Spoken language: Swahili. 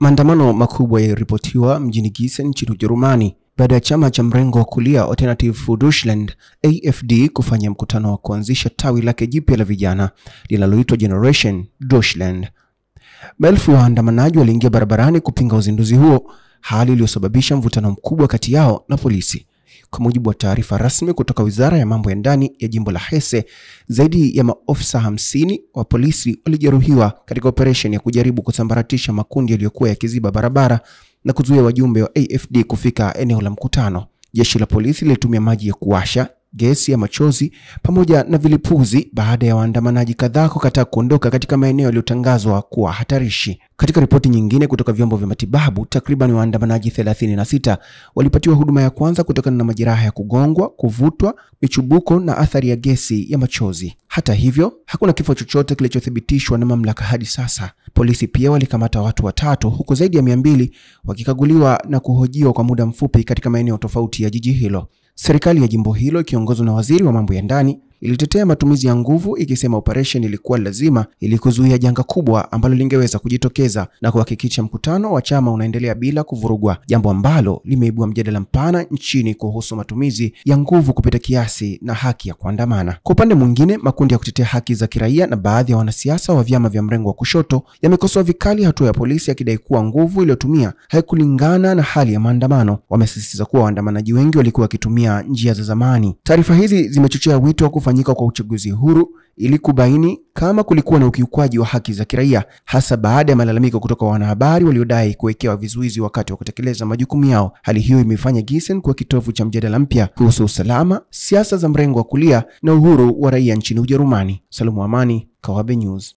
Maandamano makubwa yaliripotiwa mjini Gießen nchini Ujerumani baada ya chama cha mrengo wa kulia Alternative für Deutschland AfD kufanya mkutano wa kuanzisha tawi lake jipya la vijana linaloitwa Generation Deutschland. Maelfu ya waandamanaji waliingia barabarani kupinga uzinduzi huo, hali iliyosababisha mvutano mkubwa kati yao na polisi. Kwa mujibu wa taarifa rasmi kutoka Wizara ya Mambo ya Ndani ya Jimbo la Hesse, zaidi ya maofisa 50 wa polisi walijeruhiwa katika operation ya kujaribu kusambaratisha makundi yaliyokuwa yakiziba barabara na kuzuia wajumbe wa AfD kufika eneo la mkutano. Jeshi la polisi lilitumia maji ya kuwasha, gesi ya machozi pamoja na vilipuzi baada ya waandamanaji kadhaa kukataa kuondoka katika maeneo yaliyotangazwa kuwa hatarishi. Katika ripoti nyingine kutoka vyombo vya matibabu, takriban waandamanaji 36 walipatiwa huduma ya kwanza kutokana na majeraha ya kugongwa, kuvutwa, michubuko na athari ya gesi ya machozi. Hata hivyo, hakuna kifo chochote kilichothibitishwa na mamlaka hadi sasa. Polisi pia walikamata watu 3 huku zaidi ya 200 wakikaguliwa na kuhojiwa kwa muda mfupi katika maeneo tofauti ya jiji hilo. Serikali ya jimbo hilo ikiongozwa na waziri wa mambo ya ndani ilitetea matumizi ya nguvu, ikisema operation ilikuwa lazima ili kuzuia janga kubwa ambalo lingeweza kujitokeza na kuhakikisha mkutano wa chama unaendelea bila kuvurugwa, jambo ambalo limeibua mjadala mpana nchini kuhusu matumizi ya nguvu kupita kiasi na haki ya kuandamana. Kwa upande mwingine, makundi ya kutetea haki za kiraia na baadhi ya wanasiasa wa vyama vya mrengo wa kushoto yamekosoa vikali hatua ya polisi, yakidai kuwa nguvu iliyotumia haikulingana na hali ya maandamano. Wamesisitiza kuwa waandamanaji wengi walikuwa wakitumia njia za zamani. Taarifa hizi zimechochea wito wa kufanyika kwa uchaguzi huru ili kubaini kama kulikuwa na ukiukwaji wa haki za kiraia, hasa baada ya malalamiko kutoka wanahabari waliodai kuwekewa vizuizi wakati wa kutekeleza majukumu yao. Hali hiyo imefanya Gießen kuwa kitovu cha mjadala mpya kuhusu usalama, siasa za mrengo wa kulia na uhuru wa raia nchini Ujerumani. Salumu Amani, Kawabe News.